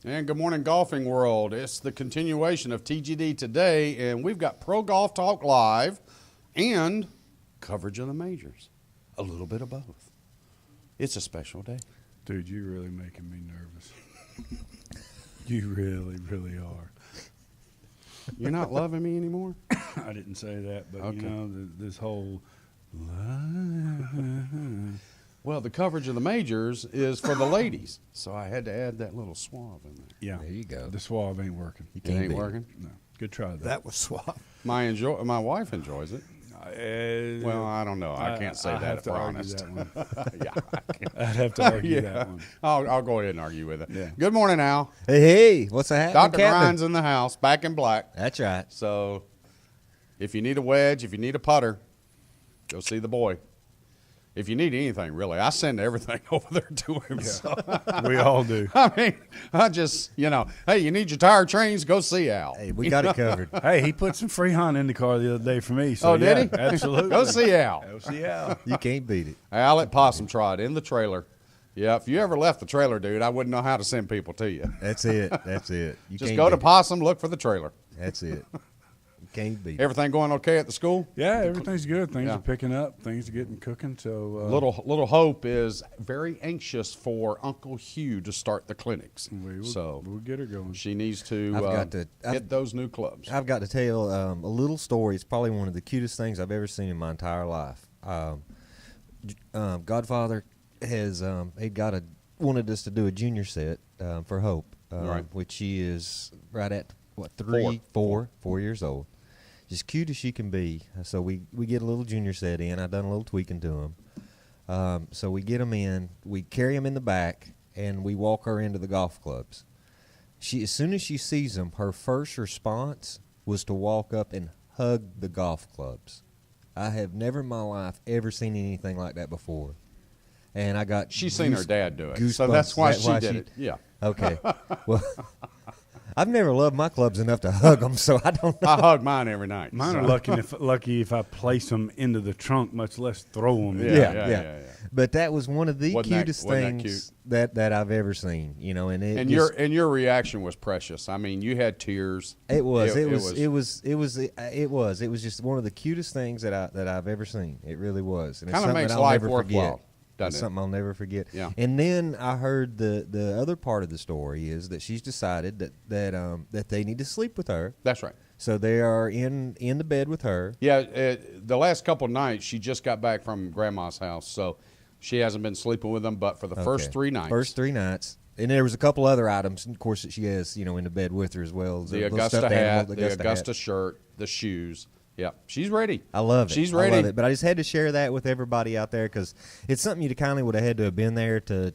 And good morning, golfing world. It's the continuation of TGD today, and we've got Pro Golf Talk Live and coverage of the majors. A little bit of both. It's a special day. Dude, you're really making me nervous. You really, really are. You're not loving me anymore? I didn't say that, but Okay. you know, this whole Well, the coverage of the majors is for the ladies, so I had to add that little suave in there. yeah, There you go. the suave ain't working. You It can't ain't beat it. working? No, good try though. That was suave. My wife enjoys it. Well, I don't know. I can't say I that have if to we're argue honest. that one. Yeah, I can't. I'd have to argue Yeah. that one. I'll go ahead and argue with it. Yeah. Good morning, Al. Hey, what's that happening, Dr. Captain? Grimes in the house, back in black. That's right. So if you need a wedge, if you need a putter, go see the boy. If you need anything, really, I send everything over there to him. So, We all do. I mean, I just, hey, you need your tire chains, go see Al. Hey, we got it covered. Hey, he put some Freon in the car the other day for me. So Oh, did yeah, he? Absolutely. Go see Al. Go see Al. You can't beat it. Al at Possum Trot in the trailer. Yeah, if you ever left the trailer, dude, I wouldn't know how to send people to you. That's it. That's it. You Just can't go to beat Possum, look for the trailer. it. That's it. You can't beat it. Everything going okay at the school? Yeah, everything's good. Things Yeah. are picking up. Things are getting cooking. So Little Hope is very anxious for Uncle Hugh to start the clinics. we'll get her going. She needs to hit those new clubs. I've got to tell a little story. It's probably one of the cutest things I've ever seen in my entire life. Godfather has wanted us to do a junior set for Hope, Right. which she is right at what Four. 4 years old. Just cute as she can be. So we get a little junior set in. I've done a little tweaking to them. So we get them in. We carry them in the back, and we walk her into the golf clubs. As soon as she sees them, her first response was to walk up and hug the golf clubs. I have never in my life ever seen anything like that before. And I got She's seen her dad do it, so goosebumps. that's why Is that she did it. Yeah. Okay. Well, I've never loved my clubs enough to hug them, so I don't know. I hug mine every night. Mine so. are lucky if I place them into the trunk, much less throw them. Yeah. But that was one of the Wasn't that- cutest wasn't that things that I've ever seen. And it And just, your reaction was precious. I mean, you had tears. It was just one of the cutest things that I've ever seen. It really was. And it's Kind of something makes that I'll life never worthwhile, forget. doesn't It's it? something I'll never forget. Yeah. And then I heard the other part of the story is that she's decided that they need to sleep with her. That's right. So they are in the bed with her. Yeah, the last couple nights, she just got back from Grandma's house, so she hasn't been sleeping with them, but for the first Okay. 3 nights. First 3 nights. And there was a couple other items, of course, that she has, in the bed with her as well. The little Augusta stuffed hat, animal, the Augusta hat. shirt, the shoes. Yeah, she's ready. I love it. She's I ready. love it. But I just had to share that with everybody out there because it's something you kind of would have had to have been there to.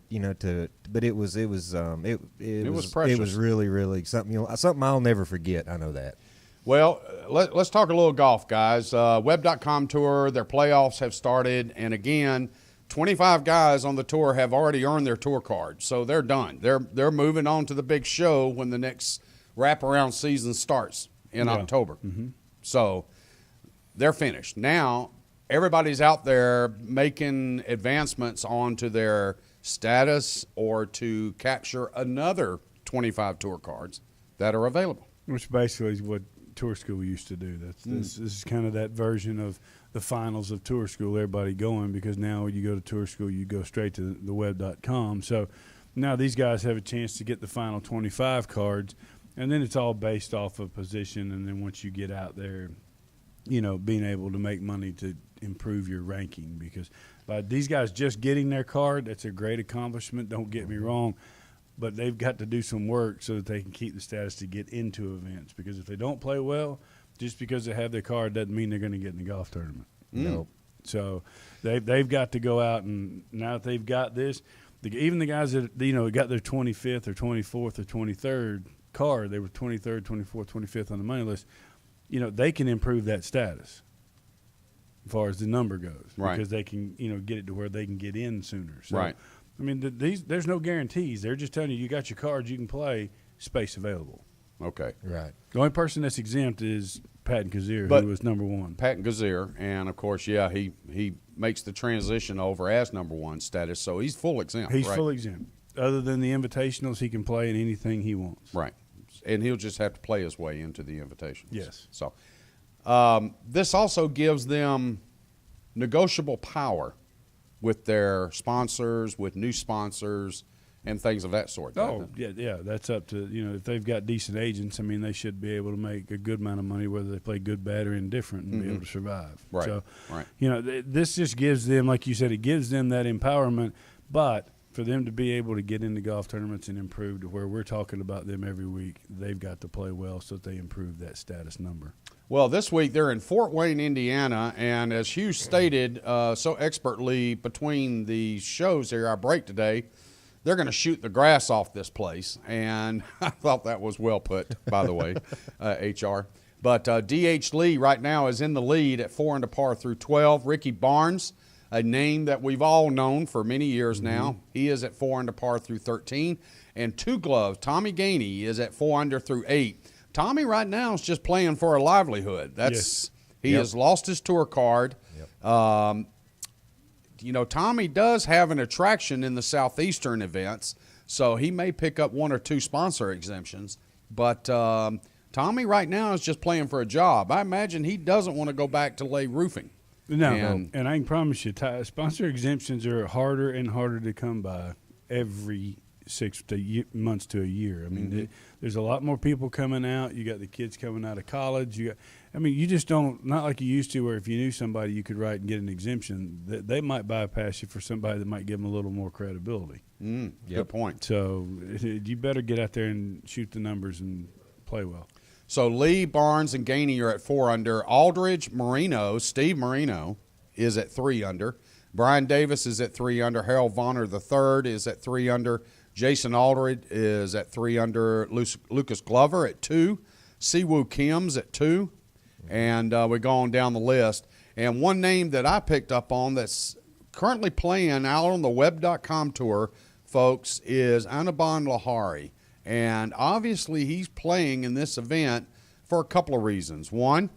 But it was precious. It was really, really something I'll never forget. I know that. Well, let's talk a little golf, guys. Web.com Tour, their playoffs have started, and again, 25 guys on the tour have already earned their tour card, so they're done. They're moving on to the big show when the next wraparound season starts in October. Mm-hmm. So they're finished. Now everybody's out there making advancements onto their status or to capture another 25 tour cards that are available. Which basically is what Tour School used to do. This is kind of that version of the finals of Tour School, everybody going, because now when you go to Tour School, you go straight to the web.com. So now these guys have a chance to get the final 25 cards, and then it's all based off of position, and then once you get out there, being able to make money to improve your ranking, because by these guys just getting their card, that's a great accomplishment, don't get me wrong, but they've got to do some work so that they can keep the status to get into events, because if they don't play well, just because they have their card doesn't mean they're going to get in the golf tournament. Nope. So they've got to go out, and now that they've got this, even the guys that got their 25th or 24th or 23rd card, they were 23rd, 24th, 25th on the money list, they can improve that status as far as the number goes, right? Because they can get it to where they can get in sooner. So, right. I mean, there's no guarantees. They're just telling you got your cards, you can play, space available. Okay. Right. The only person that's exempt is Patton Kazir, who was number one. Patton Kazir, and of course, he makes the transition over as number one status, so he's full exempt. He's right? full exempt. other than the invitationals, he can play in anything he wants. Right. And he'll just have to play his way into the invitations. Yes. So this also gives them negotiable power with their sponsors, with new sponsors, and things of that sort. Oh, yeah. That's up to, if they've got decent agents, I mean, they should be able to make a good amount of money whether they play good, bad, or indifferent and be able to survive. Right. So, right. This just gives them, like you said, it gives them that empowerment, but for them to be able to get into golf tournaments and improve to where we're talking about them every week, they've got to play well so that they improve that status number. Well, this week they're in Fort Wayne, Indiana, and as Hugh stated so expertly between the shows here, our break today, they're going to shoot the grass off this place, and I thought that was well put, by the way, HR. But D.H. Lee right now is in the lead at 4 under par through 12. Ricky Barnes, a name that we've all known for many years now, he is at 4 under par through 13. And Two Gloves, Tommy Gainey, is at 4 under through 8. Tommy right now is just playing for a livelihood. He has lost his tour card. Yep. Tommy does have an attraction in the Southeastern events, so he may pick up 1 or 2 sponsor exemptions. But Tommy right now is just playing for a job. I imagine he doesn't want to go back to lay roofing. No, and I can promise you, sponsor exemptions are harder and harder to come by every 6 months to a year. I mean, there's a lot more people coming out. You got the kids coming out of college. You just don't, not like you used to where if you knew somebody you could write and get an exemption. They might bypass you for somebody that might give them a little more credibility. Good point. So you better get out there and shoot the numbers and play well. So Lee, Barnes, and Gainey are at 4 under. Aldridge, Steve Marino is at 3 under. Brian Davis is at 3 under. Harold Vonner III is at 3 under. Jason Aldridge is at 3 under. Lucas Glover at 2. Siwoo Kim's at 2. And we're going down the list. And one name that I picked up on that's currently playing out on the web.com tour, folks, is Anaban Lahari. And obviously he's playing in this event for a couple of reasons. One,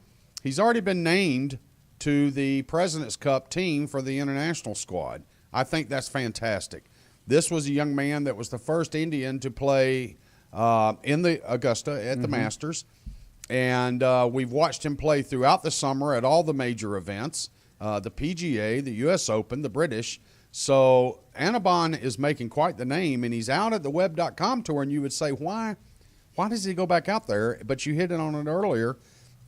he's already been named to the President's Cup team for the international squad. I think that's fantastic. This was a young man that was the first Indian to play in the Augusta at the Masters. And we've watched him play throughout the summer at all the major events, the PGA, the U.S. Open, the British. So Anaban is making quite the name, and he's out at the web.com tour, and you would say, why does he go back out there? But you hit it on it earlier.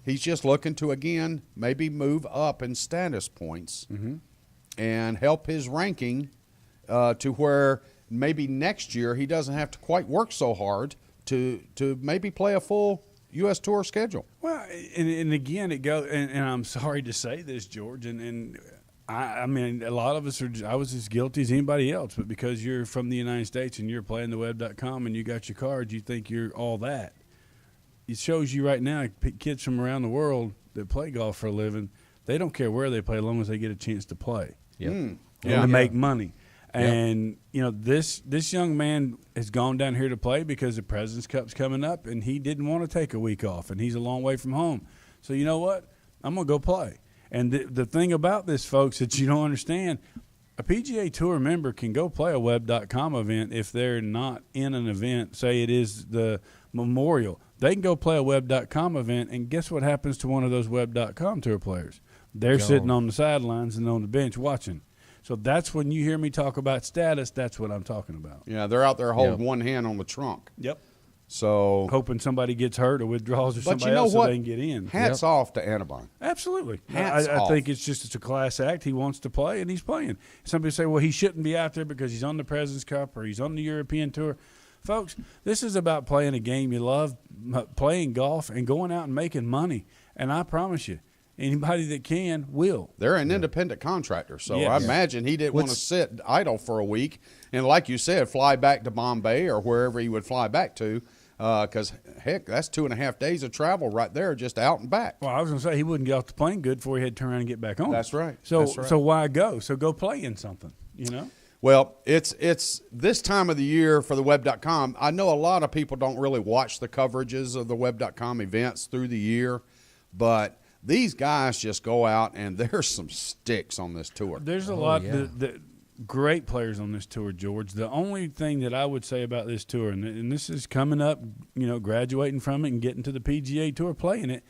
He's just looking to, again, maybe move up in status points and help his ranking to where maybe next year he doesn't have to quite work so hard to maybe play a full U.S. Tour schedule. Well, and again, it goes, and I'm sorry to say this, George, and I mean, a lot of us I was as guilty as anybody else, but because you're from the United States and you're playing the web.com and you got your cards, you think you're all that. It shows you right now, kids from around the world that play golf for a living, they don't care where they play as long as they get a chance to play. And to make money. And, this young man has gone down here to play because the President's Cup's coming up, and he didn't want to take a week off, and he's a long way from home. So you know what? I'm going to go play. And the thing about this, folks, that you don't understand, a PGA Tour member can go play a web.com event if they're not in an event. Say it is the Memorial. They can go play a web.com event, and guess what happens to one of those web.com tour players? They're sitting on the sidelines and on the bench watching. So that's when you hear me talk about status, that's what I'm talking about. Yeah, they're out there holding one hand on the trunk. Yep. So hoping somebody gets hurt or withdraws or somebody else so they can get in. Hats off to Anaban. Absolutely. Hats off. I think it's a class act. He wants to play, and he's playing. Somebody say, well, he shouldn't be out there because he's on the President's Cup or he's on the European Tour. Folks, this is about playing a game you love, playing golf, and going out and making money. And I promise you, anybody that can will. They're an independent contractor, so I imagine he didn't want to sit idle for a week and, like you said, fly back to Bombay or wherever he would fly back to because, heck, that's 2.5 days of travel right there just out and back. Well, I was going to say he wouldn't get off the plane good before he had to turn around and get back on. That's right. So why go? So go play in something, Well, it's this time of the year for the web.com. I know a lot of people don't really watch the coverages of the web.com events through the year, but these guys just go out and there's some sticks on this tour. There's a lot that great players on this tour, George. The only thing that I would say about this tour, and this is coming up, graduating from it and getting to the PGA Tour, playing it,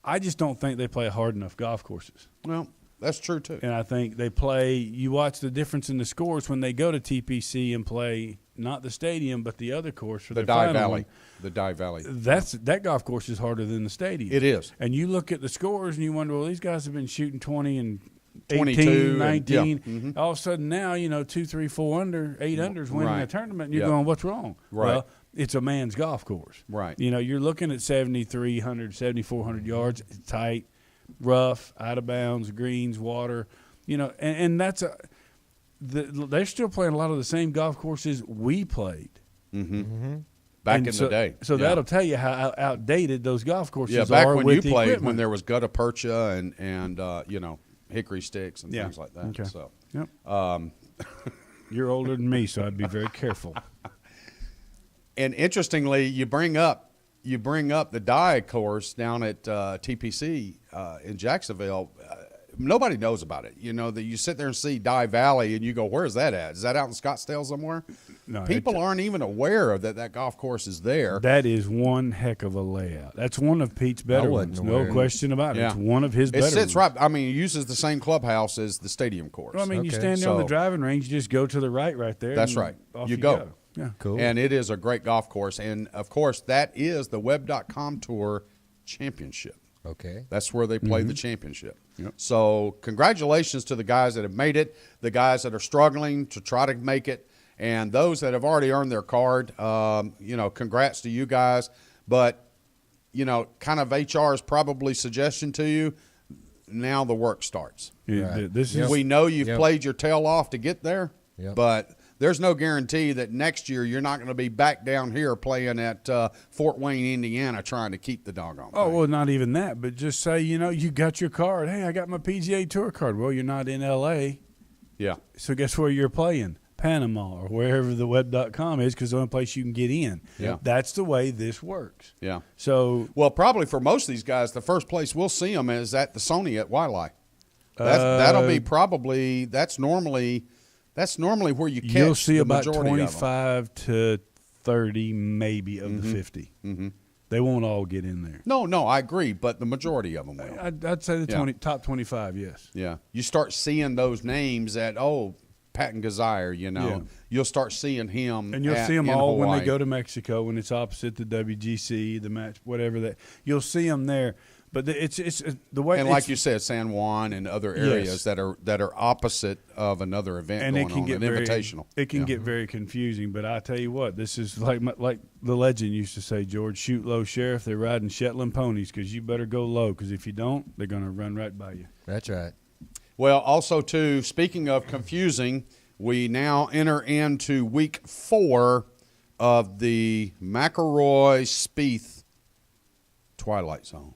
I just don't think they play hard enough golf courses. Well, that's true too. And I think they play. You watch the difference in the scores when they go to TPC and play not the stadium but the other course for the their Dye final Valley. one. The Dye Valley. That golf course is harder than the stadium. It is. And you look at the scores and you wonder, well, these guys have been shooting 20 and 22 18, 19. and, All of a sudden now, 2, 3, 4 under, 8 unders winning Right. a tournament. And you're Yep. going, what's wrong? Right. Well, it's a man's golf course. Right. You're looking at 7,300, 7,400 yards, tight, rough, out of bounds, greens, water. And that's they're still playing a lot of the same golf courses we played. Back And in so, the day. So Yeah. that'll tell you how outdated those golf courses Yeah, back are when with you the played, equipment. when there was gutta percha and hickory sticks and Yeah. things like that. Okay. So, Yep. You're older than me, so I'd be very careful. and interestingly, you bring up the Dye course down at TPC in Jacksonville. Nobody knows about it. That you sit there and see Dye Valley, and you go, "Where's that at? Is that out in Scottsdale somewhere?" No, People aren't even aware of that golf course is there. That is one heck of a layout. That's one of Pete's better wasn't ones. No aware. question about it. Yeah. It's one of his It better sits ones. right. I mean, it uses the same clubhouse as the stadium course. Well, I mean, you Okay. stand there on the So- driving range, you just go to the right there. That's and right. off You you go. Yeah. Cool. And it is a great golf course. And, of course, that is the Web.com Tour Championship. Okay. That's where they play the championship. Yep. So congratulations to the guys that have made it, the guys that are struggling to try to make it, and those that have already earned their card. Congrats to you guys. But, kind of HR's probably suggestion to you, now the work starts. Yeah, Right. This Yep. is We know you've Yep. played your tail off to get there, Yep. but there's no guarantee that next year you're not going to be back down here playing at Fort Wayne, Indiana, trying to keep the doggone thing. Oh, well, not even that, but just say, you got your card. Hey, I got my PGA Tour card. Well, you're not in L.A., Yeah. so guess where you're playing? Panama or wherever the web.com is, because the only place you can get in. Yeah. That's the way this works. Yeah. So Well, probably for most of these guys, the first place we'll see them is at the Sony at Wailea. That'll be probably that's normally where you catch you'll see the about majority of them. 25 to 30 maybe of the 50. They won't all get in there. No, I agree, but the majority of them will. I'd say the Yeah. top 25, yes. Yeah, you start seeing those names at Patton Gazire, Yeah. you'll start seeing him, And you'll see them in all when Hawaii. they go to Mexico, when it's opposite the WGC, the match, whatever that. You'll see them there. But it's the way. And it's, like you said, San Juan and other areas Yes. that are opposite of another event and going it can on, get an very, invitational. It can Yeah. get very confusing. But I tell you what, this is like the legend used to say, George, shoot low, sheriff. They're riding Shetland ponies because you better go low, because if you don't, they're going to run right by you. That's right. Well, also too, speaking of confusing, we now enter into week 4 of the McElroy Spieth Twilight Zone.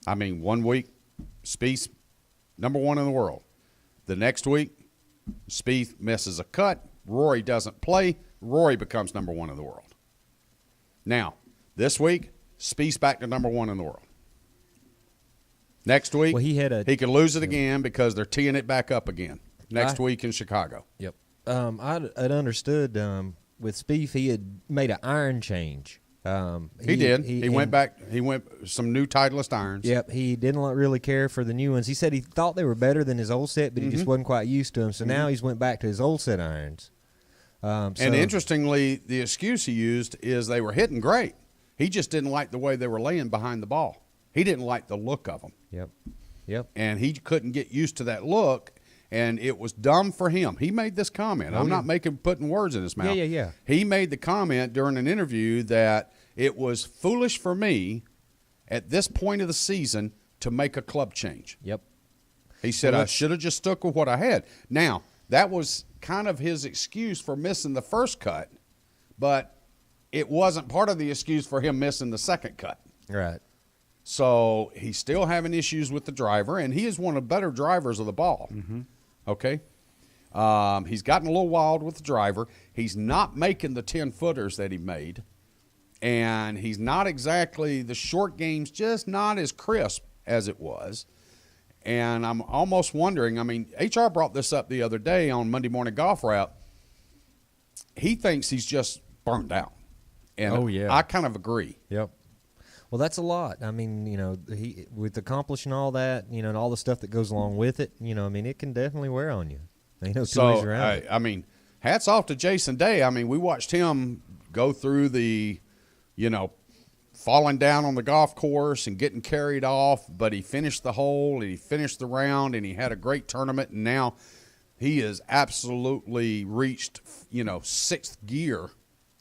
I mean, 1 week, Spieth number 1 in the world. The next week, Spieth misses a cut. Rory doesn't play. Rory becomes number 1 in the world. Now, this week, Spieth's back to number 1 in the world. Next week, Well, he could lose it again because they're teeing it back up again next week in Chicago. Yep. I'd understood with Spieth, he had made an iron change. He did. He went back. He went some new Titleist irons. Yep, he didn't really care for the new ones. He said he thought they were better than his old set, but he just wasn't quite used to them. So now he's went back to his old set irons. And interestingly, the excuse he used is they were hitting great. He just didn't like the way they were laying behind the ball. He didn't like the look of them. Yep. And he couldn't get used to that look, and it was dumb for him. He made this comment. I'm not putting words in his mouth. Yeah. He made the comment during an interview that it was foolish for me at this point of the season to make a club change. Yep. He said, I should have just stuck with what I had. Now, that was kind of his excuse for missing the first cut, but it wasn't part of the excuse for him missing the second cut. Right. So he's still having issues with the driver, and he is one of the better drivers of the ball. Okay? He's gotten a little wild with the driver. He's not making the 10-footers that he made, and he's not exactly – the short game's just not as crisp as it was. And I'm almost wondering, I mean, HR brought this up the other day on Monday Morning Golf Route. He thinks he's just burned out. And I kind of agree. Yep. Well, that's a lot. I mean, he with accomplishing all that, and all the stuff that goes along with it, I mean, it can definitely wear on you. Two ways around it. I mean, hats off to Jason Day. I mean, we watched him go through the, falling down on the golf course and getting carried off, but he finished the hole and he finished the round and he had a great tournament, and now he has absolutely reached, sixth gear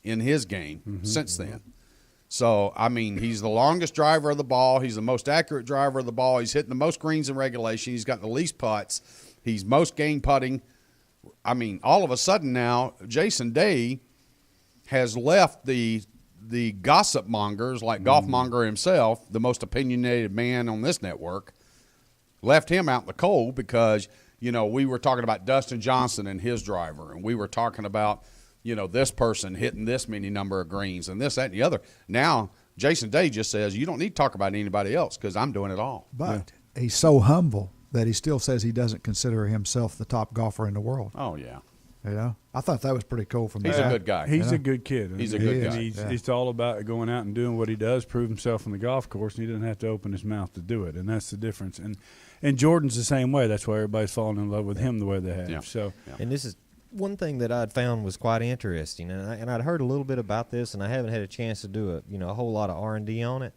in his game since then. So, I mean, he's the longest driver of the ball. He's the most accurate driver of the ball. He's hitting the most greens in regulation. He's got the least putts. He's most game putting. I mean, all of a sudden now, Jason Day has left the gossip mongers like Golf Monger himself, the most opinionated man on this network, left him out in the cold because, we were talking about Dustin Johnson and his driver, and we were talking about – this person hitting this many number of greens and this, that, and the other. Now, Jason Day just says, you don't need to talk about anybody else because I'm doing it all. But he's so humble that he still says he doesn't consider himself the top golfer in the world. Oh, yeah. I thought that was pretty cool from He's a good guy. He's a good kid. He's a good guy. He's all about going out and doing what he does, prove himself on the golf course, and he doesn't have to open his mouth to do it, and that's the difference. And Jordan's the same way. That's why everybody's falling in love with him the way they have. Yeah. So, and this is one thing that I'd found was quite interesting, and I'd heard a little bit about this, and I haven't had a chance to do a whole lot of R&D on it.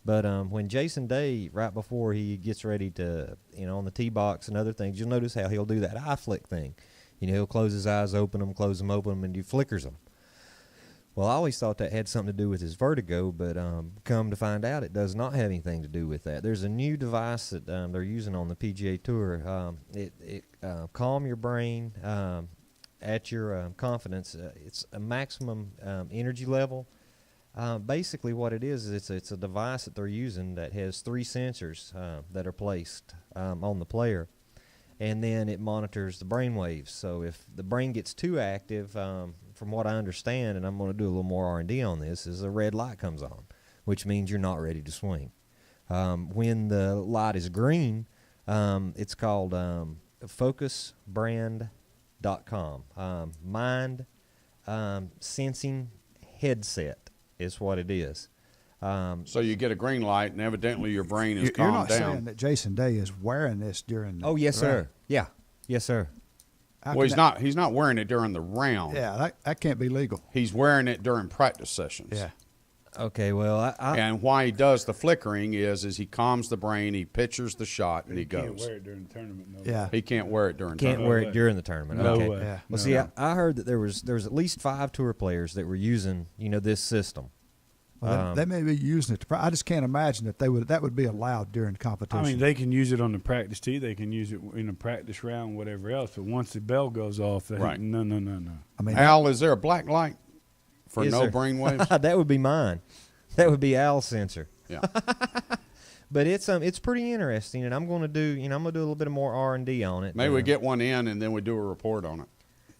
But when Jason Day, right before he gets ready to, on the tee box and other things, you'll notice how he'll do that eye flick thing. He'll close his eyes, open them, close them, open them, and he flickers them. Well, I always thought that had something to do with his vertigo, but come to find out it does not have anything to do with that. There's a new device that they're using on the PGA Tour. It calm your brain at your confidence. It's a maximum energy level. Basically what it is it's a device that they're using that has 3 sensors that are placed on the player, and then it monitors the brain waves. So if the brain gets too active, from what I understand, and I'm going to do a little more R&D on this, is a red light comes on, which means you're not ready to swing. When the light is green, it's called focusbrand.com. Mind sensing headset is what it is. So you get a green light, and evidently your brain is You're calmed not down. saying that Jason Day is wearing this during the yes, round. sir. Yeah. Yes, sir. How Well, can he's not wearing it during the round. Yeah, that can't be legal. He's wearing it during practice sessions. Yeah. Okay, well, And why he does the flickering is he calms the brain, he pictures the shot, and he can't goes. wear it during the tournament. No. Yeah. He can't wear it during can't tournament. wear way. it during the tournament. No Okay. way. Yeah. Well, No. see, I heard that there was at least 5 tour players that were using this system. Well, they may be using it. I just can't imagine that that would be allowed during competition. I mean, they can use it on the practice tee. They can use it in a practice round, whatever else. But once the bell goes off, Right. no. I mean, Al, is there a black light for Is no there? brain waves? That would be mine. That would be Al's sensor. Yeah. But it's pretty interesting, and I'm going to do a little bit of more R&D on it. Maybe we get one in, and then we do a report on it.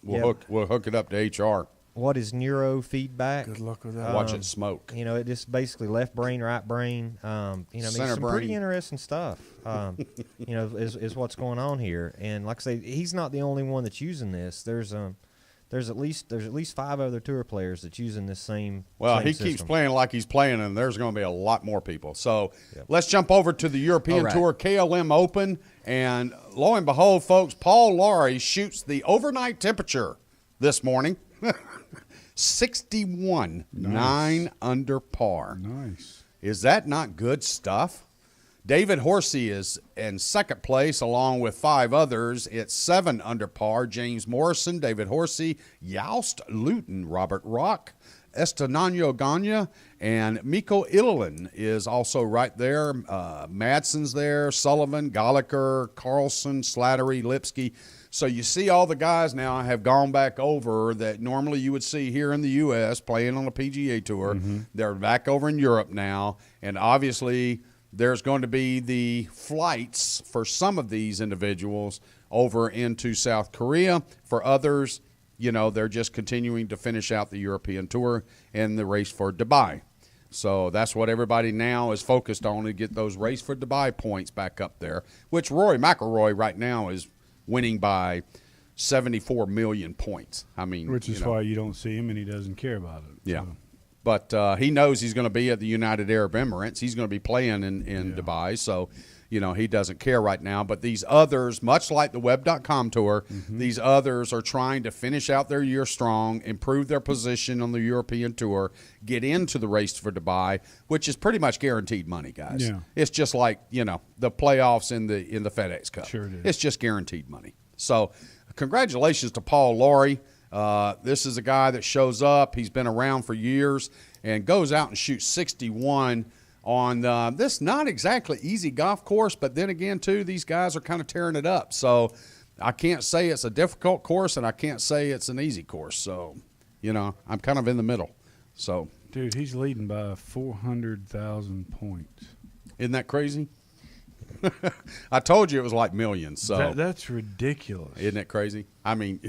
Yeah. We'll hook it up to HR. What is neurofeedback? Good luck with that. Watch it smoke. It just basically left brain, right brain. Center some pretty brain. interesting stuff. Is what's going on here. And like I say, he's not the only one that's using this. There's at least 5 other tour players that's using this same. Well, same he system. keeps playing like he's playing, and there's going to be a lot more people. So let's jump over to the European All right. Tour KLM Open. And lo and behold, folks, Paul Laurie shoots the overnight temperature this morning. 61, Nice. 9 under par. Nice. Is that not good stuff? David Horsey is in second place along with 5 others. It's 7 under par. James Morrison, David Horsey, Youst Luton, Robert Rock, Estanano Gagne, and Mikko Ilinen is also right there. Madsen's there, Sullivan, Gallagher, Carlson, Slattery, Lipsky. So you see all the guys now have gone back over that normally you would see here in the U.S. playing on the PGA Tour. Mm-hmm. They're back over in Europe now, and obviously there's going to be the flights for some of these individuals over into South Korea. For others, they're just continuing to finish out the European Tour and the race for Dubai. So that's what everybody now is focused on, to get those Race for Dubai points back up there, which Rory McIlroy right now is winning by 74 million points. I mean, which is why you don't see him, and he doesn't care about it. Yeah. So. But he knows he's going to be at the United Arab Emirates. He's going to be playing in Dubai. So, he doesn't care right now. But these others, much like the Web.com Tour, these others are trying to finish out their year strong, improve their position on the European Tour, get into the Race for Dubai, which is pretty much guaranteed money, guys. Yeah. It's just like, the playoffs in the FedEx Cup. Sure it is. It's just guaranteed money. So, congratulations to Paul Lawrie. This is a guy that shows up. He's been around for years and goes out and shoots 61 on this not exactly easy golf course, but then again, too, these guys are kind of tearing it up. So I can't say it's a difficult course, and I can't say it's an easy course. So, I'm kind of in the middle. So, dude, he's leading by 400,000 points. Isn't that crazy? I told you it was like millions. So that's ridiculous. Isn't it crazy? I mean,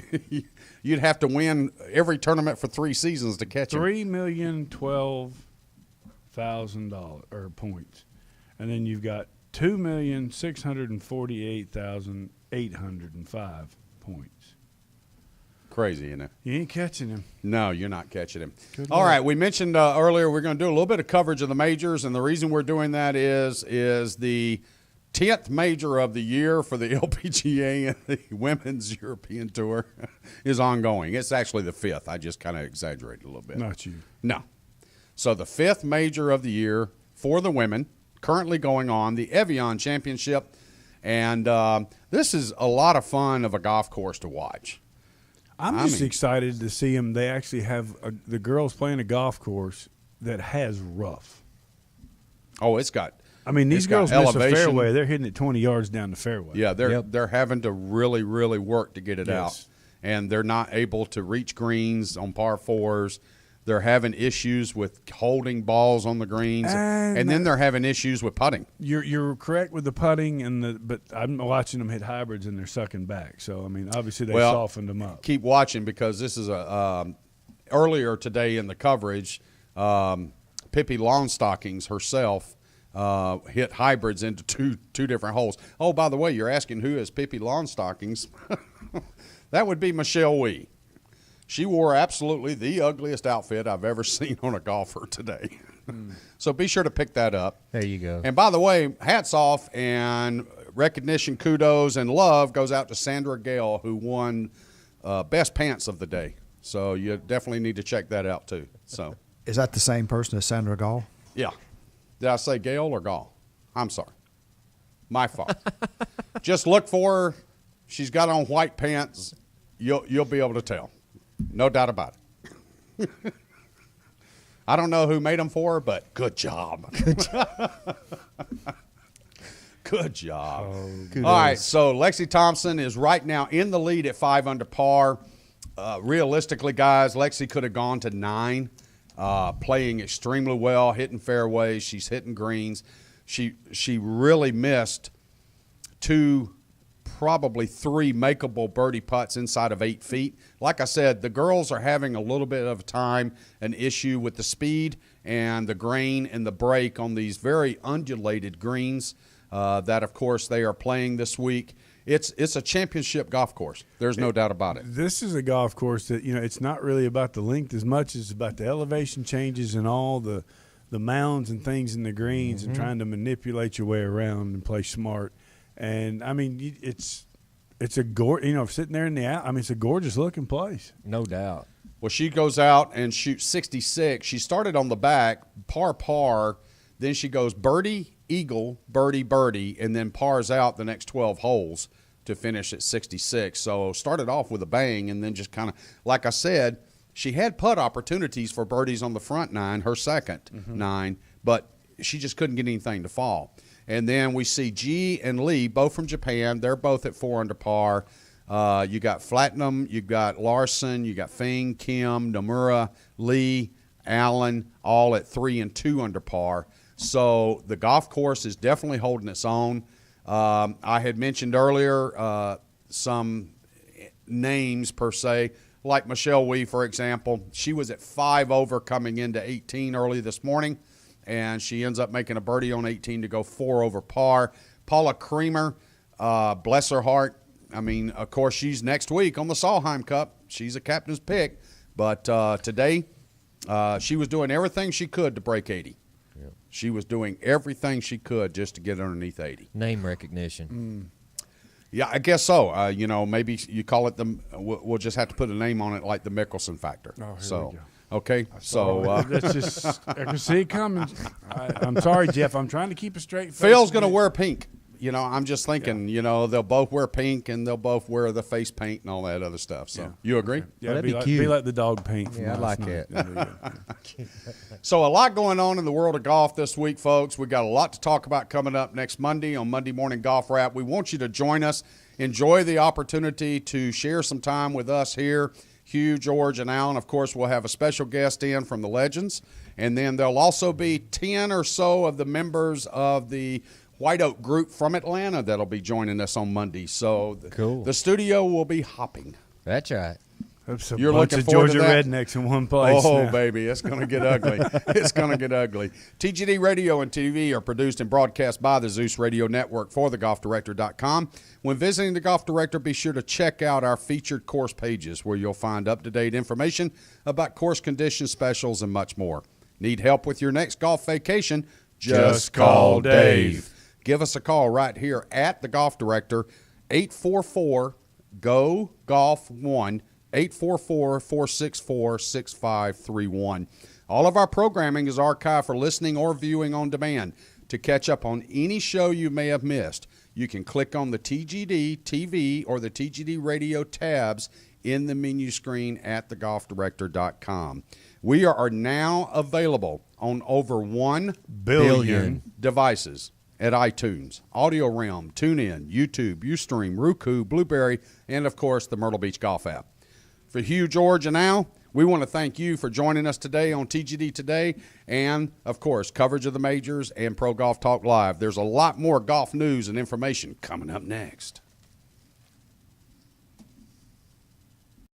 you'd have to win every tournament for 3 seasons to catch him. $3,012,000 or points, and then you've got 2,648,805 points. Crazy, isn't it? You ain't catching him. No, you're not catching him. Good All luck. right, we mentioned earlier we're going to do a little bit of coverage of the majors, and the reason we're doing that is the 10th major of the year for the LPGA and the Women's European Tour is ongoing. It's actually the 5th. I just kind of exaggerated a little bit. Not you. No. So the 5th major of the year for the women, currently going on, the Evian Championship. And this is a lot of fun of a golf course to watch. I'm just excited to see them. They actually have the girls playing a golf course that has rough. Oh, it's got – I mean, these girls miss a fairway. They're hitting it 20 yards down the fairway. Yeah, they're having to really, really work to get it out. And they're not able to reach greens on par 4s. They're having issues with holding balls on the greens. And then they're having issues with putting. You're correct with the putting, but I'm watching them hit hybrids and they're sucking back. So, I mean, obviously they softened them up. Keep watching, because this is earlier today in the coverage, Pippi Longstockings herself hit hybrids into two different holes. Oh, by the way, you're asking who is Pippi Longstockings? That would be Michelle Wee. She wore absolutely the ugliest outfit I've ever seen on a golfer today. So be sure to pick that up. There you go. And by the way, hats off and recognition, kudos, and love goes out to Sandra Gale, who won Best Pants of the Day. So you definitely need to check that out too. So is that the same person as Sandra Gall? Yeah. Did I say Gale or Gall? I'm sorry. My fault. Just look for her. She's got on white pants. You'll be able to tell. No doubt about it. I don't know who made them for her, but good job. Good job. Good job. Oh, all right, so Lexi Thompson is right now in the lead at 5 under par. Realistically, guys, Lexi could have gone to 9, playing extremely well, hitting fairways. She's hitting greens. She really missed 2, probably 3 makeable birdie putts inside of 8 feet. Like I said, the girls are having a little bit of an issue with the speed and the grain and the break on these very undulated greens that, of course, they are playing this week. It's a championship golf course. There's no doubt about it. This is a golf course that, it's not really about the length as much as about the elevation changes and all the mounds and things in the greens and trying to manipulate your way around and play smart. And I mean, it's a sitting there in it's a gorgeous looking place. No doubt. Well, she goes out and shoots 66. She started on the back, par, then she goes birdie, eagle, birdie, and then pars out the next 12 holes to finish at 66. So started off with a bang, and then just kind of, like I said, she had putt opportunities for birdies on the front 9, her second 9, but she just couldn't get anything to fall. And then we see G and Lee, both from Japan. They're both at 4 under par. You got Flatnum, you got Larson, you got Feng, Kim, Nomura, Lee, Allen, all at 3 and 2 under par. So the golf course is definitely holding its own. I had mentioned earlier some names per se. like Michelle Wee, for example. She was at 5 over coming into 18 early this morning, and she ends up making a birdie on 18 to go 4 over par. Paula Creamer, bless her heart. I mean, of course, she's next week on the Solheim Cup. She's a captain's pick. But today, she was doing everything she could to break 80. Yep. She was doing everything she could just to get underneath 80. Name recognition. Yeah, I guess so. You know, maybe you call it we'll just have to put a name on it, like the Mickelson factor. Oh, here so, we go. okay. So That's just, I can see it coming. I'm sorry, Jeff. I'm trying to keep a straight face. Phil's going to wear pink. You know, I'm just thinking, you know, they'll both wear pink and they'll both wear the face paint and all that other stuff. So, you agree? Yeah, Well, that'd be be like, cute. be like the dog paint. From Yeah, I last like night. that. So a lot going on in the world of golf this week, folks. We got a lot to talk about coming up next Monday on Monday Morning Golf Wrap. We want you to join us. Enjoy the opportunity to share some time with us here, Hugh, George, and Alan. Of course, we'll have a special guest in from the Legends. And then there'll also be 10 or so of the members of the White Oak group from Atlanta that'll be joining us on Monday. So Cool. The studio will be hopping. That's right. That's a You're bunch looking of forward Georgia to that? rednecks in one place. Oh, now. baby, it's going to get ugly. It's going to get ugly. TGD Radio and TV are produced and broadcast by the Zeus Radio Network for thegolfdirector.com. When visiting the Golf Director, be sure to check out our featured course pages where you'll find up-to-date information about course condition specials and much more. Need help with your next golf vacation? Just call Dave. Give us a call right here at the Golf Director, 844-GO-GOLF-1, 844-464-6531. All of our programming is archived for listening or viewing on demand. To catch up on any show you may have missed, you can click on the TGD TV or the TGD Radio tabs in the menu screen at thegolfdirector.com. We are now available on over 1 billion devices at iTunes, Audio Realm, TuneIn, YouTube, Ustream, Roku, Blueberry, and, of course, the Myrtle Beach Golf app. For Hugh, George, and Al, we want to thank you for joining us today on TGD Today and, of course, coverage of the majors and Pro Golf Talk Live. There's a lot more golf news and information coming up next.